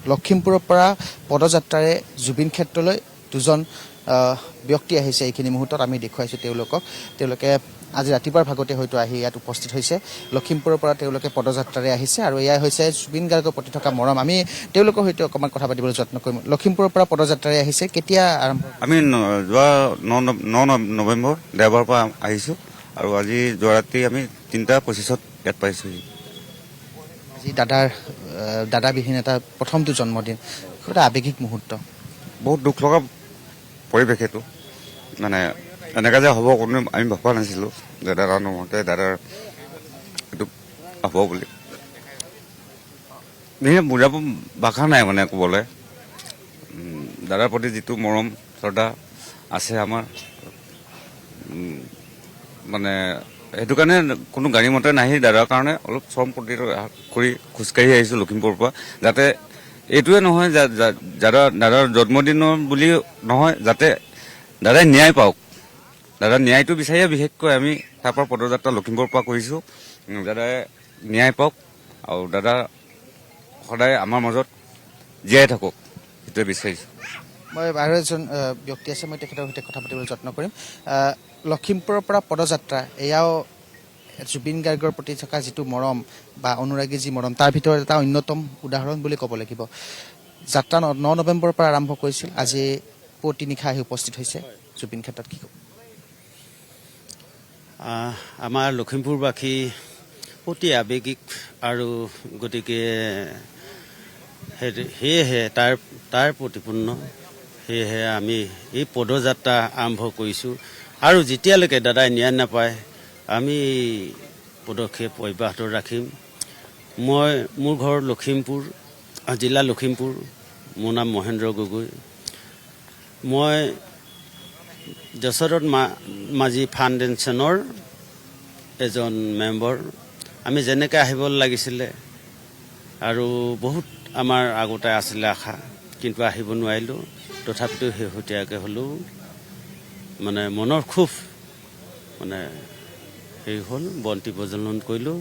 লখিমপুৰৰ পৰা পদযাত্ৰাৰে জুবিন ক্ষেত্ৰলৈ দুজন ব্যক্তি আহিছে। এইখিনি মুহূৰ্তত আমি দেখুৱাইছোঁ তেওঁলোকে আজি ৰাতিপুৱাৰ ভাগতে হয়তো আহি ইয়াত উপস্থিত হৈছে। লখিমপুৰৰ পৰা তেওঁলোকে পদযাত্ৰাৰে আহিছে আৰু এয়াই হৈছে জুবিন গাৰ্গৰ প্ৰতি থকা মৰম। আমি তেওঁলোকৰ সৈতে অকণমান কথা পাতিবলৈ যত্ন কৰিম। লখিমপুৰৰ পৰা পদযাত্ৰাৰে আহিছে, কেতিয়া আৰম্ভ? আমি যোৱা 9 নৱেম্বৰ দেওবাৰৰ পৰা আহিছোঁ আৰু আজি যোৱা ৰাতি আমি 3:25 ইয়াত পাইছোঁহি। আজি দাদাবিহীন এটা প্ৰথমটো জন্মদিন, এটা আৱেগিক মুহূৰ্ত। বহুত দুখ লগা পৰিৱেশ এইটো, মানে এনেকৈ যে হ'ব কোনো আমি ভবা নাছিলোঁ যে দাদাৰ নহওঁতে দাদাৰ এইটো হ'ব বুলি। বুজাব ভাষা নাই মানে ক'বলৈ। দাদাৰ প্ৰতি যিটো মৰম শ্ৰদ্ধা আছে আমাৰ, মানে সেইটো কাৰণে কোনো গাড়ী মটৰ নাহি দাদাৰ কাৰণে অলপ শ্ৰম কৰি খোজকাঢ়ি আহিছোঁ লখিমপুৰৰ পৰা, যাতে এইটোৱে নহয় দাদাৰ জন্মদিনৰ বুলি নহয়, যাতে দাদাই ন্যায় পাওক। দাদাৰ ন্যায়টো বিচাৰিয়ে বিশেষকৈ আমি তাৰ পৰা পদযাত্ৰা লখিমপুৰৰ পৰা কৰিছোঁ। দাদাই ন্যায় পাওক আৰু দাদা সদায় আমাৰ মাজত জীয়াই থাকক, সেইটোৱে বিচাৰিছোঁ। মই আৰু এজন ব্যক্তি আছে, মই তেখেতৰ সৈতে কথা পাতিবলৈ যত্ন কৰিম। লখিমপুৰৰ পৰা পদযাত্ৰা, এয়াও জুবিন গাৰ্গৰ প্ৰতি থকা যিটো মৰম বা অনুৰাগী যি মৰম, তাৰ ভিতৰত এটা অন্যতম উদাহৰণ বুলি ক'ব লাগিব। যাত্ৰা 9 নৱেম্বৰৰ পৰা আৰম্ভ কৰিছিল, আজি পুৱতি নিশা আহি উপস্থিত হৈছে জুবিন ক্ষেত্ৰত। কি ক'ব? আমাৰ লখিমপুৰবাসী অতি আৱেগিক আৰু গতিকে সেয়েহে তাৰ প্ৰতিপূৰ্ণ। সেয়েহে আমি এই পদযাত্ৰা আৰম্ভ কৰিছোঁ আৰু যেতিয়ালৈকে দাদাই ন্যায় নাপায় আমি পদক্ষেপ অব্যাহত ৰাখিম। মোৰ ঘৰ লখিমপুৰ, জিলা লখিমপুৰ। মোৰ নাম মহেন্দ্ৰ গগৈ। মই দশৰথ মাঝি ফাউণ্ডেশ্যনৰ এজন মেম্বৰ। আমি যেনেকৈ আহিব লাগিছিলে আৰু বহুত আমাৰ আগতে আছিলে আশা, কিন্তু আহিব নোৱাৰিলোঁ। তথাপিতো শেহতীয়াকৈ হ'লেও মানে মনৰ খুব মানে হেৰি হ'ল, বন্তি প্ৰজ্বলন কৰিলোঁ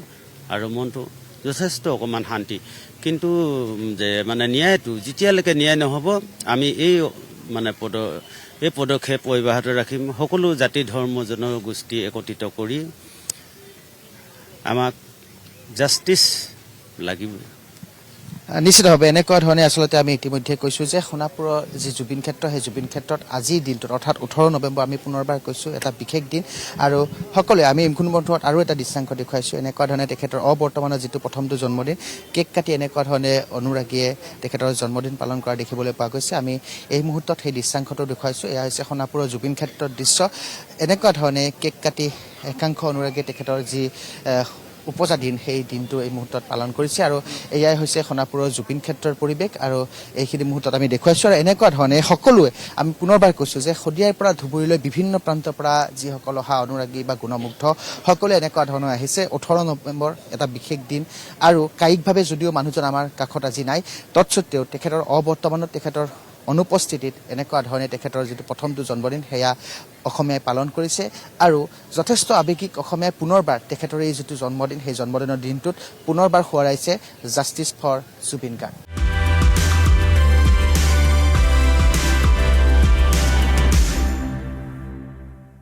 আৰু মনটো যথেষ্ট অকণমান শান্তি। কিন্তু যে মানে ন্যায়টো যেতিয়ালৈকে ন্যায় নহ'ব আমি এই পদক্ষেপ অব্যাহত ৰাখিম। সকলো জাতি ধৰ্ম জনগোষ্ঠী একত্ৰিত কৰি আমাক জাষ্টিচ লাগিব। নিশ্চিতভাৱে এনেকুৱা ধৰণে আচলতে আমি ইতিমধ্যে কৈছোঁ যে সোণাপুৰৰ যি জুবিন ক্ষেত্ৰ, সেই জুবিন ক্ষেত্ৰত আজিৰ দিনটোত অৰ্থাৎ 18 নৱেম্বৰ আমি পুনৰবাৰ কৈছোঁ এটা বিশেষ দিন। আৰু সকলোৱে আমি ইমখুনবন্ধত আৰু এটা দৃশ্যাংশ দেখুৱাইছোঁ। এনেকুৱা ধৰণে তেখেতৰ অবৰ্তমানৰ যিটো প্ৰথমটো জন্মদিন, কেক কাটি এনেকুৱা ধৰণে অনুৰাগীয়ে তেখেতৰ জন্মদিন পালন কৰা দেখিবলৈ পোৱা গৈছে। আমি এই মুহূৰ্তত সেই দৃশ্যাংশটো দেখুৱাইছোঁ। এয়া হৈছে সোণাপুৰৰ জুবিন ক্ষেত্ৰৰ দৃশ্য। এনেকুৱা ধৰণে কেক কাটি একাংশ অনুৰাগীয়ে তেখেতৰ যি উপজা দিন, সেই দিনটো এই মুহূৰ্তত পালন কৰিছে আৰু এয়াই হৈছে সোণাপুৰৰ জুবিন ক্ষেত্ৰৰ পৰিৱেশ। আৰু এইখিনি মুহূৰ্তত আমি দেখুৱাইছোঁ। আৰু এনেকুৱা ধৰণে সকলোৱে আমি পুনৰবাৰ কৈছোঁ যে শদিয়াৰ পৰা ধুবুৰীলৈ বিভিন্ন প্ৰান্তৰ পৰা যিসকল অহা অনুৰাগী বা গুণমুগ্ধ সকলোৱে এনেকুৱা ধৰণৰ আহিছে। 18 নৱেম্বৰ এটা বিশেষ দিন আৰু কায়িকভাৱে যদিও মানুহজন আমাৰ কাষত আজি নাই, তৎসত্বেও তেখেতৰ অবৰ্তমানত তেখেতৰ অনুপস্থিতিত এনেকুৱা ধৰণে তেখেতৰ যিটো প্ৰথমটো জন্মদিন সেয়া অসমীয়াই পালন কৰিছে। আৰু যথেষ্ট আৱেগিক অসমীয়াই পুনৰবাৰ তেখেতৰ এই যিটো জন্মদিন, সেই জন্মদিনৰ দিনটোত পুনৰবাৰ সোঁৱৰাইছে জাষ্টিছ ফৰ জুবিন গাৰ্গ।